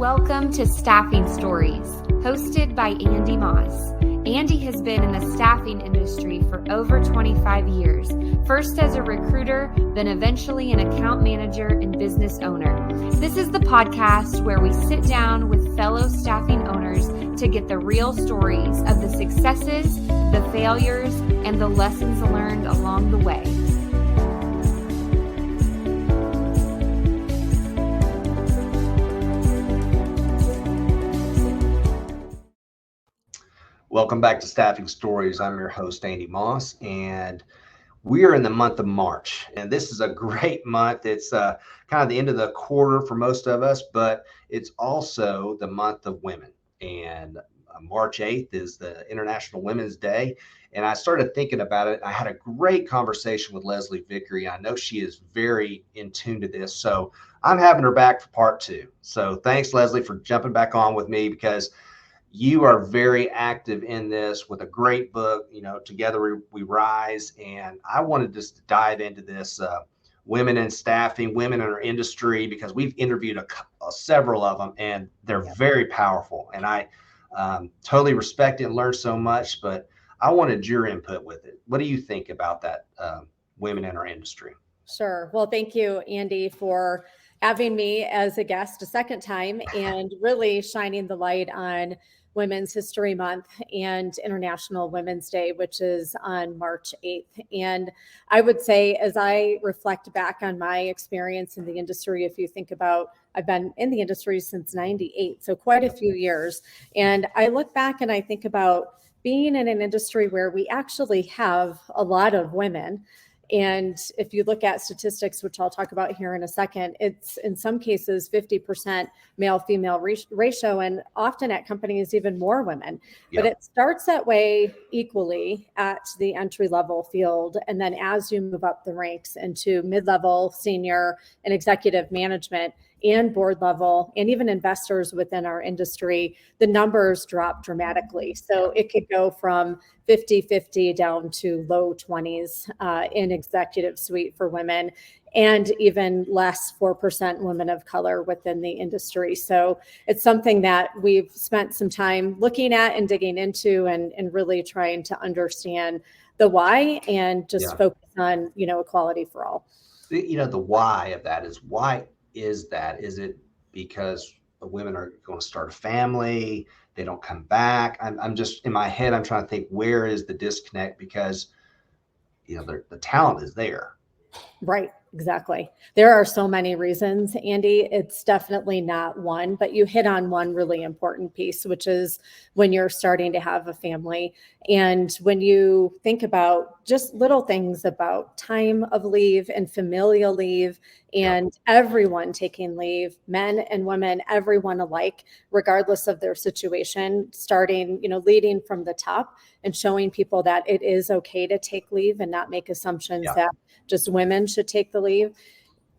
Welcome to Staffing Stories, hosted by Andy Moss. Andy has been in the staffing industry for over 25 years, first as a recruiter, then eventually an account manager and business owner. This is the podcast where we sit down with fellow staffing owners to get the real stories of the successes, the failures, and the lessons learned along the way. Welcome back to Staffing Stories. I'm your host, Andy Moss, and we are in the month of March. And this is a great month. It's kind of the end of the quarter for most of us, but it's also the month of women. And March 8th is the International Women's Day. And I started thinking about it. I had a great conversation with Leslie Vickrey. I know she is very in tune to this. So I'm having her back for part two. So thanks, Leslie, for jumping back on with me, because you are very active in this with a great book, Together We Rise. And I wanted just to dive into this, women in staffing, women in our industry, because we've interviewed several of them and they're very powerful. And I totally respect it and learn so much, but I wanted your input with it. What do you think about that, women in our industry? Sure. Well, thank you, Andy, for having me as a guest a second time and really shining the light on Women's History Month and International Women's Day, which is on March 8th. And I would say, as I reflect back on my experience in the industry, if you think about, I've been in the industry since 98, so quite a few years. And I look back and I think about being in an industry where we actually have a lot of women. And if you look at statistics, which I'll talk about here in a second, it's in some cases 50% male-female ratio, and often at companies even more women. Yep. But it starts that way equally at the entry-level field. And then as you move up the ranks into mid-level, senior, and executive management, and board level, and even investors within our industry, the numbers drop dramatically. So it could go from 50-50 down to low 20s in executive suite for women, and even less 4% women of color within the industry. So it's something that we've spent some time looking at and digging into and really trying to understand the why and just focus on, equality for all. The why of that is why is that? Is it because women are going to start a family, they don't come back? I'm just in my head, I'm trying to think, where is the disconnect? Because the talent is there. Right, exactly. There are so many reasons, Andy. It's definitely not one, but you hit on one really important piece, which is when you're starting to have a family. And when you think about just little things about time of leave and familial leave and everyone taking leave, men and women, everyone alike, regardless of their situation, starting, leading from the top and showing people that it is okay to take leave and not make assumptions that just women should take the leave.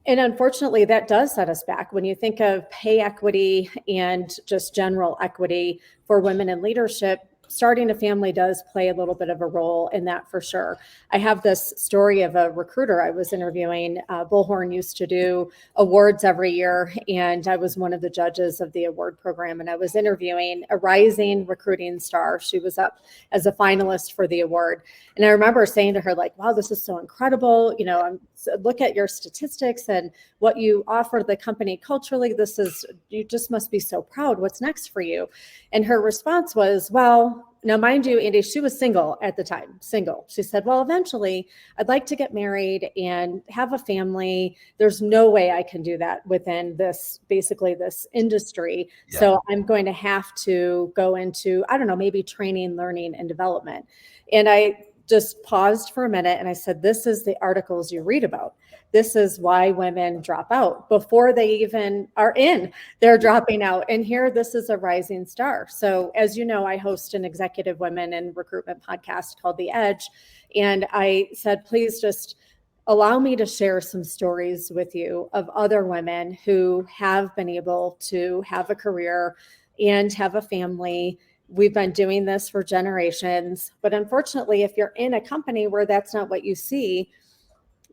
And unfortunately, that does set us back. When you think of pay equity and just general equity for women in leadership, starting a family does play a little bit of a role in that for sure. I have this story of a recruiter I was interviewing. Bullhorn used to do awards every year, and I was one of the judges of the award program, and I was interviewing a rising recruiting star. She was up as a finalist for the award. And I remember saying to her, wow, this is so incredible. Look at your statistics and what you offer the company culturally. You just must be so proud. What's next for you? And her response was, well, now, mind you, Andy, she was single at the time, single. She said, well, eventually I'd like to get married and have a family. There's no way I can do that within this industry. Yeah. So I'm going to have to go into, maybe training, learning, and development. And I just paused for a minute and I said, this is the articles you read about. This is why women drop out before they even are in. They're dropping out. And here, this is a rising star. So as you know, I host an executive women and recruitment podcast called The Edge. And I said, please just allow me to share some stories with you of other women who have been able to have a career and have a family. We've been doing this for generations. But unfortunately, if you're in a company where that's not what you see,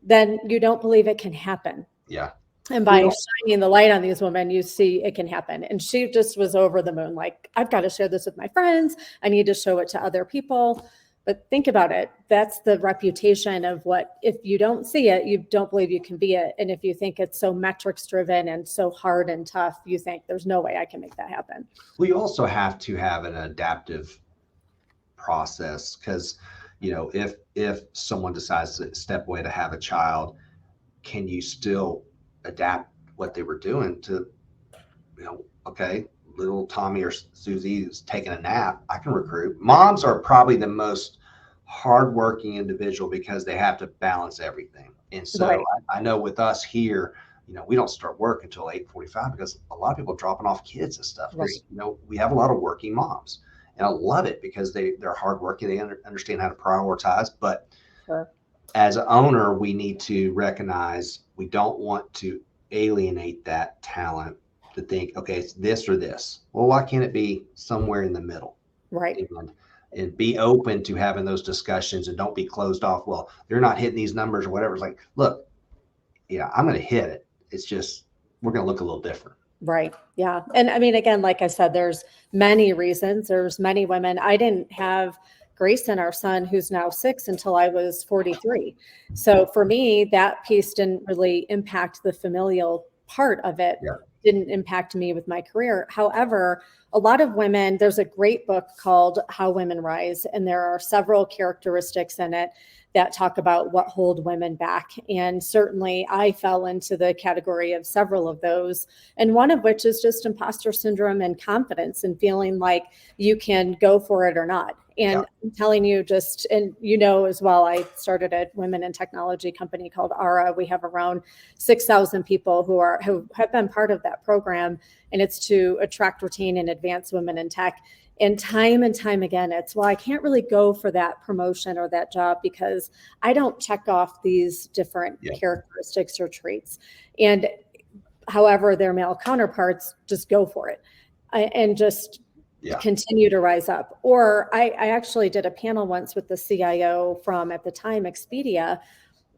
then you don't believe it can happen. Yeah. And by shining the light on these women, you see it can happen. And she just was over the moon. Like, I've got to share this with my friends. I need to show it to other people. But think about it. That's the reputation of what, if you don't see it, you don't believe you can be it. And if you think it's so metrics driven and so hard and tough, you think there's no way I can make that happen. We also have to have an adaptive process, because, you know, if someone decides to step away to have a child, can you still adapt what they were doing to, you know, okay, little Tommy or Susie is taking a nap, I can recruit. Moms are probably the most hardworking individual because they have to balance everything. And so Right. I know with us here, you know, we don't start work until 8:45 because a lot of people are dropping off kids and stuff. Right. You know, we have a lot of working moms, and I love it because they're hardworking. They understand how to prioritize. But Sure. as an owner, we need to recognize we don't want to alienate that talent to think, okay, it's this or this. Well, why can't it be somewhere in the middle? Right. And be open to having those discussions, and don't be closed off. Well, they're not hitting these numbers or whatever. It's like, look, yeah, I'm going to hit it. It's just, we're going to look a little different. Right. Yeah. And I mean, again, like I said, there's many reasons. There's many women. I didn't have Grayson, our son, who's now 6, until I was 43. So for me, that piece didn't really impact the familial part of it. Yeah. Didn't impact me with my career. However, a lot of women, there's a great book called How Women Rise, and there are several characteristics in it that talk about what hold women back. And certainly I fell into the category of several of those. And one of which is just imposter syndrome and confidence and feeling like you can go for it or not. And Yeah. I'm telling you, just, and you know as well, I started a women in technology company called ARA. We have around 6,000 people who have been part of that program. And it's to attract, retain, and advance women in tech. And time again, it's, well, I can't really go for that promotion or that job because I don't check off these different characteristics or traits. And however, their male counterparts just go for it and just continue to rise up. Or I actually did a panel once with the CIO from, at the time, Expedia.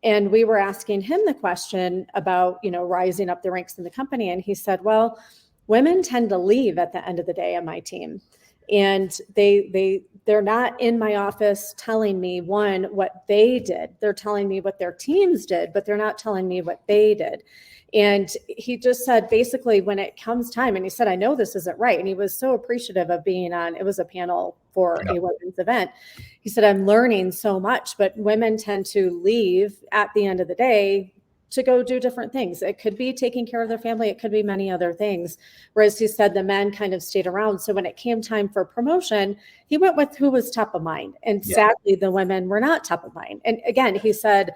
And we were asking him the question about, you know, rising up the ranks in the company. And he said, well, women tend to leave at the end of the day on my team. And they're not in my office telling me, one, what they did. They're telling me what their teams did, but they're not telling me what they did. And he just said, basically, when it comes time, and he said, I know this isn't right. And he was so appreciative of being on, it was a panel for a women's event. He said, I'm learning so much, but women tend to leave at the end of the day to go do different things. It could be taking care of their family. It could be many other things. Whereas he said the men kind of stayed around. So when it came time for promotion, he went with who was top of mind. And sadly, the women were not top of mind. And again, he said,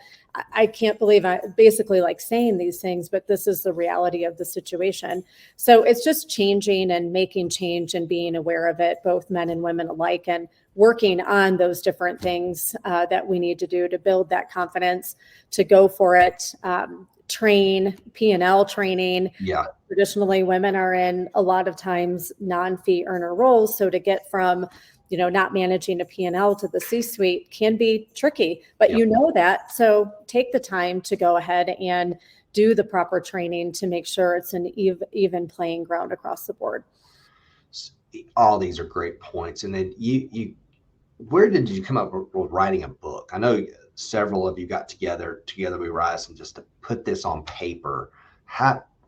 I can't believe I basically like saying these things, but this is the reality of the situation. So it's just changing and making change and being aware of it, both men and women alike, and working on those different things that we need to do to build that confidence, to go for it, train, P&L training. Yeah. Traditionally, women are in a lot of times non-fee earner roles. So to get from, you know, not managing a P&L to the C-suite can be tricky, but you know that. So take the time to go ahead and do the proper training to make sure it's an even playing ground across the board. All these are great points. And then you where did you come up with writing a book? I know several of you got together We Rise, and just to put this on paper.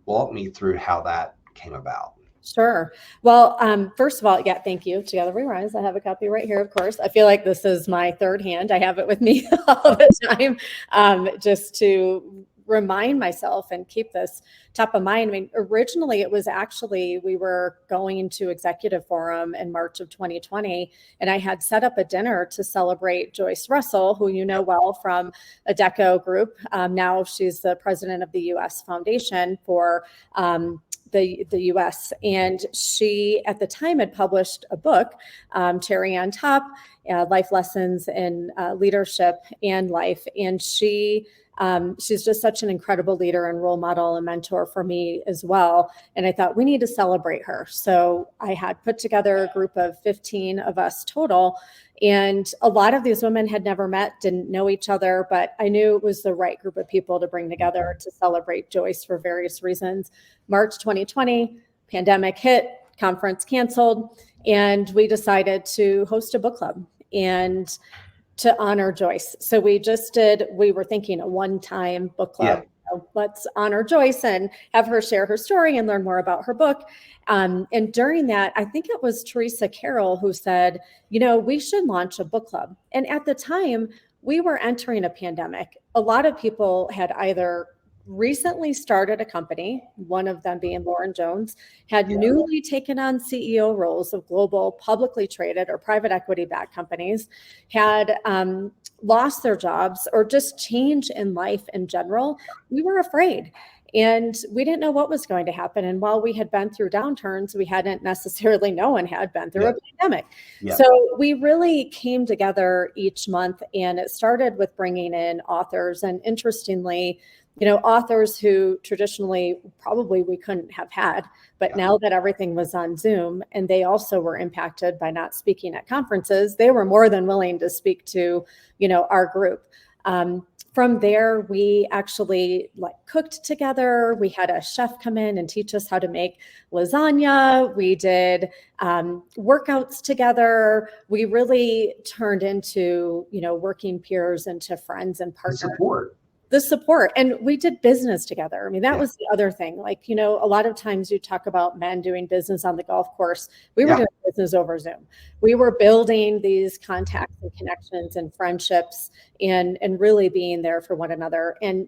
Walk me through how that came about. Sure. Well, first of all, thank you. Together We Rise. I have a copy right here, of course. I feel like this is my third hand. I have it with me all the time, just to remind myself and keep this top of mind. I mean, originally it was actually, we were going to Executive Forum in March of 2020, and I had set up a dinner to celebrate Joyce Russell, who you know well from Adecco Group. Now she's the president of the U.S. Foundation for the U.S. And she, at the time, had published a book, Cherry on Top, Life Lessons in Leadership and Life. And she She's just such an incredible leader and role model and mentor for me as well. And I thought we need to celebrate her. So I had put together a group of 15 of us total. And a lot of these women had never met, didn't know each other, but I knew it was the right group of people to bring together to celebrate Joyce for various reasons. March 2020, pandemic hit, conference canceled, and we decided to host a book club and to honor Joyce. So we were thinking a one-time book club. Yeah. Let's honor Joyce and have her share her story and learn more about her book. And during that, I think it was Teresa Carroll who said, we should launch a book club. And at the time, we were entering a pandemic. A lot of people had either recently started a company, one of them being Lauren Jones, had newly taken on CEO roles of global publicly traded or private equity-backed companies, had lost their jobs, or just change in life in general. We were afraid. And we didn't know what was going to happen. And while we had been through downturns, no one had been through a pandemic. Yeah. So we really came together each month, and it started with bringing in authors. And interestingly, authors who traditionally probably we couldn't have had, but now that everything was on Zoom and they also were impacted by not speaking at conferences, they were more than willing to speak to, our group. From there, we actually cooked together. We had a chef come in and teach us how to make lasagna. We did workouts together. We really turned into, working peers, into friends and partners. The support. And we did business together. I mean, that was the other thing. A lot of times you talk about men doing business on the golf course. We were doing business over Zoom. We were building these contacts and connections and friendships and really being there for one another. And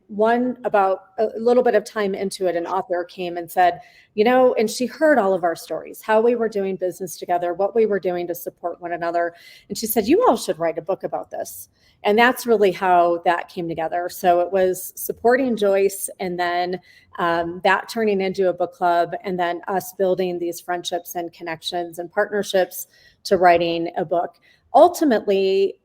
about a little bit of time into it, an author came and said, and she heard all of our stories, how we were doing business together, what we were doing to support one another. And she said, you all should write a book about this. And that's really how that came together. So it was supporting Joyce, and then that turning into a book club, and then us building these friendships and connections and partnerships to writing a book. Ultimately,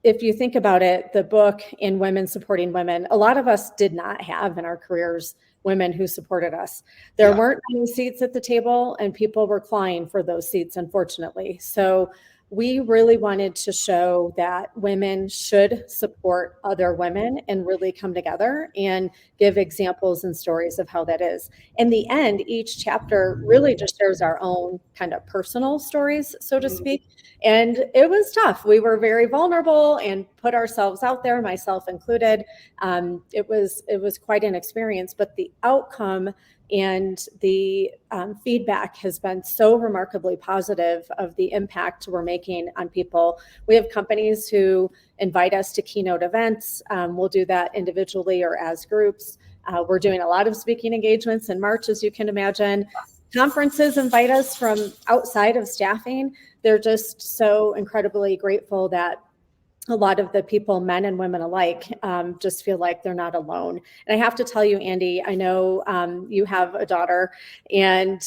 if you think about it, the book in Women Supporting Women, a lot of us did not have in our careers women who supported us. There weren't any seats at the table, and people were clawing for those seats, unfortunately. So we really wanted to show that women should support other women and really come together and give examples and stories of how that is. In the end, each chapter really just shares our own kind of personal stories, so to speak. And it was tough. We were very vulnerable and put ourselves out there, myself included. It was quite an experience, but the outcome and the feedback has been so remarkably positive of the impact we're making on people. We have companies who invite us to keynote events. We'll do that individually or as groups. We're doing a lot of speaking engagements in March, as you can imagine. Conferences invite us from outside of staffing. They're just so incredibly grateful that a lot of the people, men and women alike, just feel like they're not alone. And I have to tell you, Andy, I know you have a daughter, and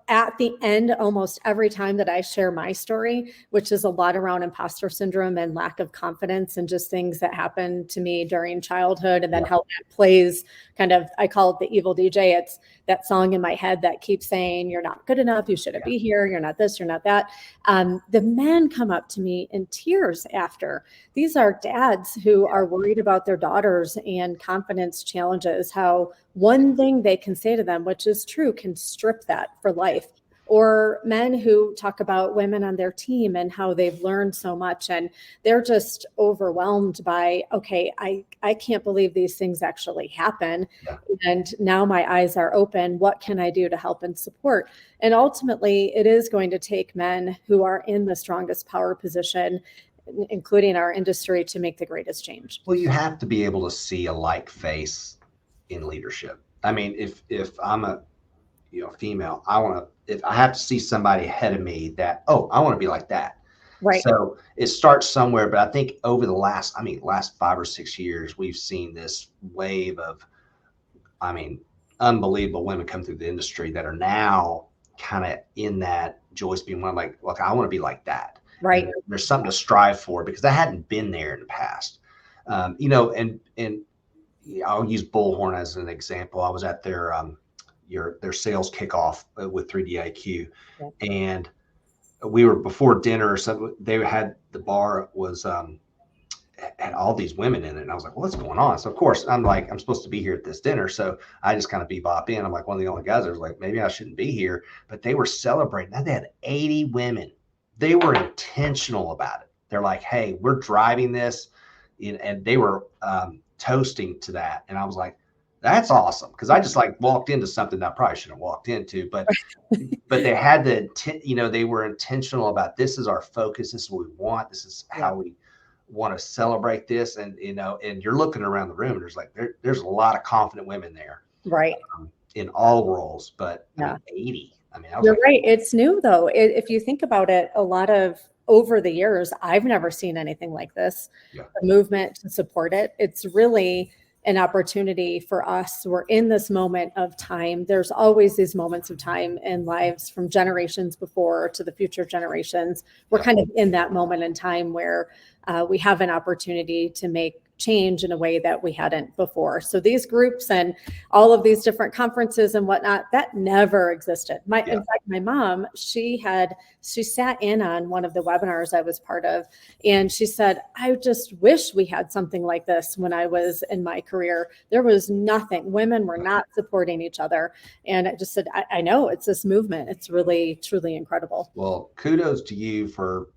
at the end, almost every time that I share my story, which is a lot around imposter syndrome and lack of confidence and just things that happened to me during childhood, and then how that plays kind of, I call it the evil DJ. It's that song in my head that keeps saying, you're not good enough, you shouldn't be here, you're not this, you're not that. The men come up to me in tears after. These are dads who are worried about their daughters and confidence challenges, how one thing they can say to them, which is true, can strip that for life. Or men who talk about women on their team and how they've learned so much, and they're just overwhelmed by, okay, I can't believe these things actually happen. And now my eyes are open. What can I do to help and support? And ultimately, it is going to take men who are in the strongest power position, including our industry, to make the greatest change. Well, you have to be able to see a like face in leadership. I mean, if I'm a female, if I have to see somebody ahead of me that, I want to be like that. Right. So it starts somewhere, but I think over the last 5 or 6 years, we've seen this wave of, unbelievable women come through the industry that are now kind of in that, Joyce being one, I want to be like that. Right. And there's something to strive for, because I hadn't been there in the past. And I'll use Bullhorn as an example. I was at their sales kickoff with 3DIQ, and we were before dinner. So they had the bar was had all these women in it, and I was like, "What's going on?" So of course I'm like, I'm supposed to be here at this dinner, so I just kind of bebop in. I'm like one of the only guys. I was like, maybe I shouldn't be here, but they were celebrating. Now they had 80 women. They were intentional about it. They're like, "Hey, we're driving this," and they were toasting to that, and I was like, "That's awesome," because I just like walked into something that I probably shouldn't have walked into, but they had the intent. They were intentional about, this is our focus. This is what we want. This is how we want to celebrate this. And and you're looking around the room, and there's a lot of confident women there, right, in all roles. But 80. You're right. It's new though. If you think about it, a lot of over the years, I've never seen anything like this. The movement to support it. It's really an opportunity for us. We're in this moment of time. There's always these moments of time in lives from generations before to the future generations. We're kind of in that moment in time where we have an opportunity to make change in a way that we hadn't before. So these groups and all of these different conferences and whatnot, that never existed. In fact, my mom, she sat in on one of the webinars I was part of, and she said, "I just wish we had something like this when I was in my career. There was nothing. Women were not supporting each other." And I just said, I know, it's this movement. It's really, truly incredible. Well, kudos to you for,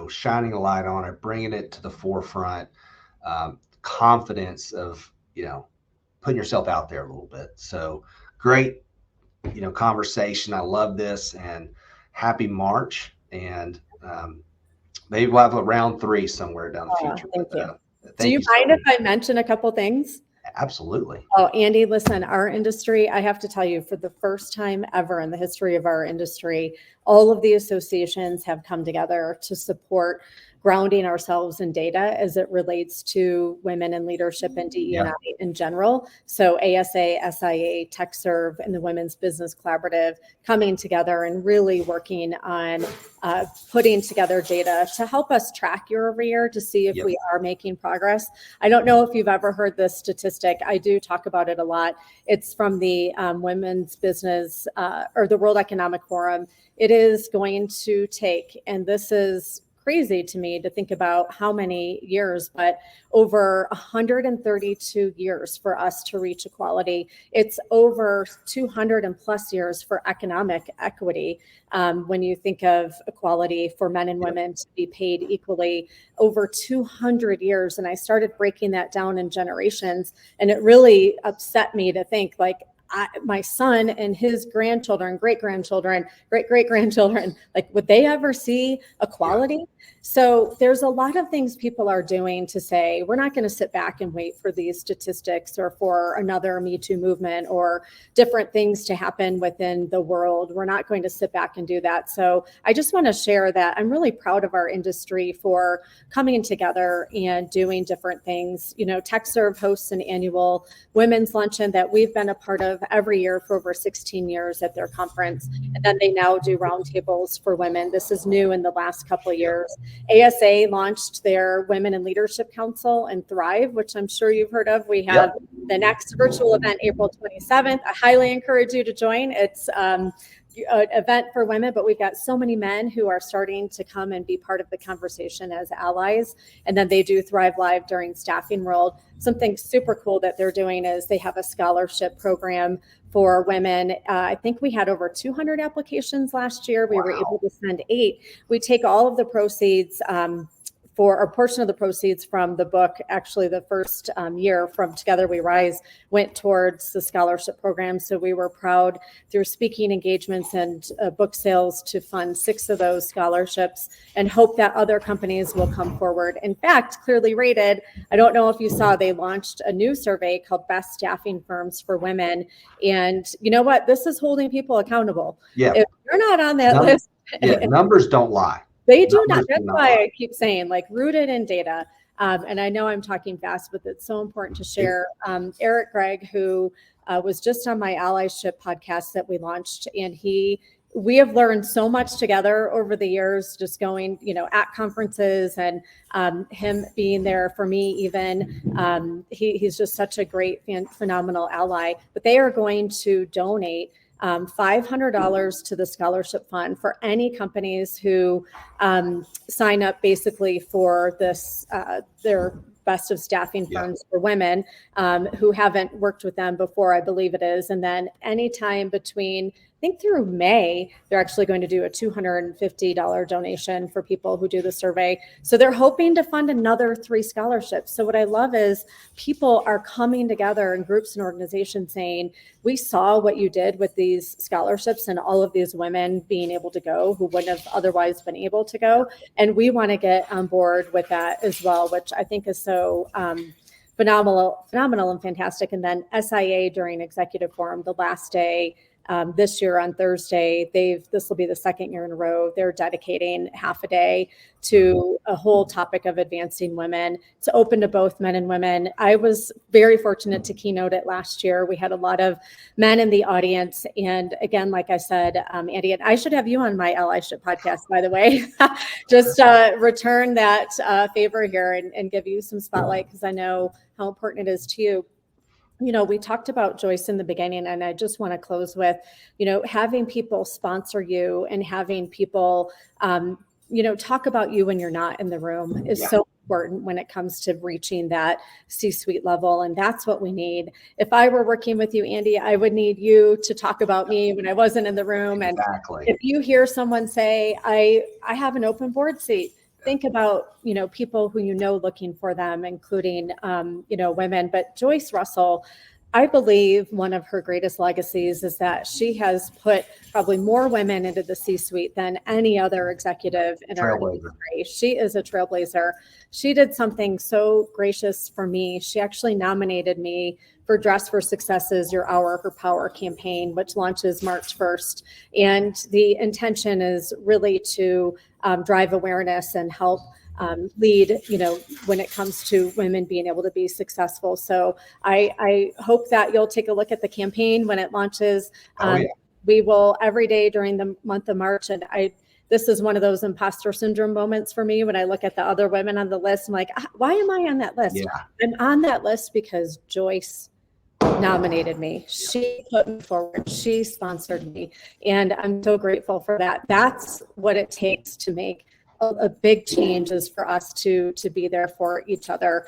shining a light on it, bringing it to the forefront. Confidence of putting yourself out there a little bit. So great conversation. I love this, and happy March, and maybe we'll have a round 3 somewhere down the future. Thank you. Do you mind if I mention a couple things? Absolutely. Oh, Andy, listen, our industry, I have to tell you, for the first time ever in the history of our industry, all of the associations have come together to support grounding ourselves in data as it relates to women in leadership and DE&I in general. So ASA, SIA, TechServe, and the Women's Business Collaborative coming together and really working on putting together data to help us track year over year to see if we are making progress. I don't know if you've ever heard this statistic. I do talk about it a lot. It's from the Women's Business or the World Economic Forum. It is going to take, and this is crazy to me to think about how many years, but over 132 years for us to reach equality. It's over 200 and plus years for economic equity. When you think of equality for men and women to be paid equally, over 200 years. And I started breaking that down in generations, and it really upset me to think my son and his grandchildren, great-grandchildren, great-great-grandchildren, would they ever see equality? So there's a lot of things people are doing to say, we're not going to sit back and wait for these statistics or for another Me Too movement or different things to happen within the world. We're not going to sit back and do that. So I just want to share that I'm really proud of our industry for coming together and doing different things. TechServe hosts an annual women's luncheon that we've been a part of every year for over 16 years at their conference. And then they now do roundtables for women. This is new in the last couple of years. ASA launched their Women in Leadership Council and Thrive, which I'm sure you've heard of. We have the next virtual event, April 27th. I highly encourage you to join. It's an event for women, but we've got so many men who are starting to come and be part of the conversation as allies. And then they do Thrive Live during Staffing World. Something super cool that they're doing is they have a scholarship program for women. I think we had over 200 applications last year. We were able to send 8. We take all of the proceeds for a portion of the proceeds from the book. Actually, the first year from Together We Rise went towards the scholarship program. So we were proud through speaking engagements and book sales to fund 6 of those scholarships and hope that other companies will come forward. In fact, Clearly Rated, I don't know if you saw, they launched a new survey called Best Staffing Firms for Women. And you know what? This is holding people accountable. Yeah. If you're not on that list. Numbers don't lie. They do not. That's why I keep saying, rooted in data. And I know I'm talking fast, but it's so important to share. Eric Gregg, who was just on my allyship podcast that we launched, and we have learned so much together over the years, just going, at conferences, and him being there for me even. He's just such a great, phenomenal ally. But they are going to donate $500 to the scholarship fund for any companies who sign up basically for this, their Best of Staffing funds for women who haven't worked with them before, I believe it is. And then anytime between, I think through May, they're actually going to do a $250 donation for people who do the survey. So they're hoping to fund another 3 scholarships. So what I love is people are coming together in groups and organizations saying, we saw what you did with these scholarships and all of these women being able to go who wouldn't have otherwise been able to go. And we want to get on board with that as well, which I think is so phenomenal and fantastic. And then SIA during Executive Forum, the last day, this year on Thursday, this will be the second year in a row, they're dedicating half a day to a whole topic of advancing women. It's open to both men and women. I was very fortunate to keynote it last year. We had a lot of men in the audience. And again, like I said, Andy, and I should have you on my allyship podcast, by the way, just return that favor here and give you some spotlight, because I know how important it is to you. We talked about Joyce in the beginning, and I just want to close with, having people sponsor you and having people, talk about you when you're not in the room is so important when it comes to reaching that C-suite level. And that's what we need. If I were working with you, Andy, I would need you to talk about me when I wasn't in the room. And if you hear someone say, I have an open board seat, think about, people who looking for them, including, women. But Joyce Russell, I believe one of her greatest legacies is that she has put probably more women into the C-suite than any other executive in our industry. She is a trailblazer. She did something so gracious for me. She actually nominated me for Dress for Success's Your Hour, Her Power campaign, which launches March 1st. And the intention is really to drive awareness and help lead, when it comes to women being able to be successful. So I hope that you'll take a look at the campaign when it launches. We will every day during the month of March. And this is one of those imposter syndrome moments for me when I look at the other women on the list. I'm like, why am I on that list? I'm on that list because Joyce nominated me. She put me forward. She sponsored me. And I'm so grateful for that. That's what it takes to make a big change, is for us to be there for each other.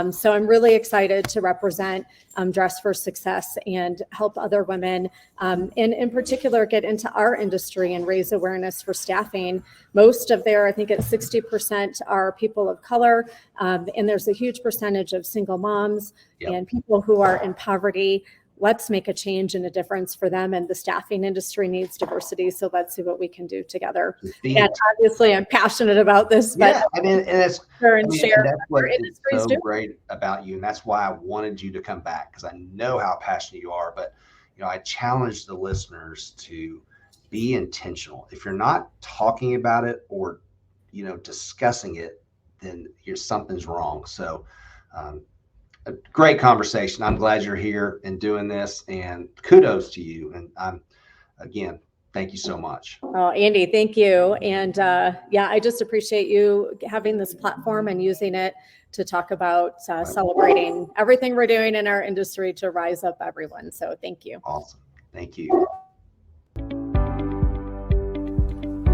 So I'm really excited to represent Dress for Success and help other women, and in particular, get into our industry and raise awareness for staffing. Most of I think it's 60% are people of color, and there's a huge percentage of single moms and people who are in poverty. Let's make a change and a difference for them. And the staffing industry needs diversity. So let's see what we can do together. And obviously I'm passionate about this, but and that's what is so do. Great about you. And that's why I wanted you to come back, because I know how passionate you are. But, I challenge the listeners to be intentional. If you're not talking about it or, discussing it, then something's wrong. So, a great conversation. I'm glad you're here and doing this, and kudos to you. And again, thank you so much. Oh, Andy, thank you. And I just appreciate you having this platform and using it to talk about celebrating everything we're doing in our industry to rise up everyone. So thank you. Awesome. Thank you.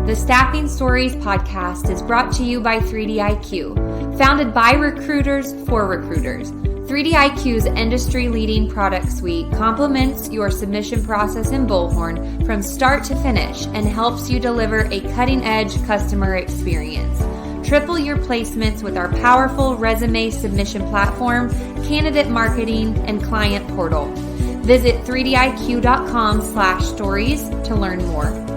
The Staffing Stories podcast is brought to you by 3DIQ, founded by recruiters for recruiters. 3DIQ's industry-leading product suite complements your submission process in Bullhorn from start to finish and helps you deliver a cutting-edge customer experience. Triple your placements with our powerful resume submission platform, candidate marketing, and client portal. Visit 3diq.com/stories to learn more.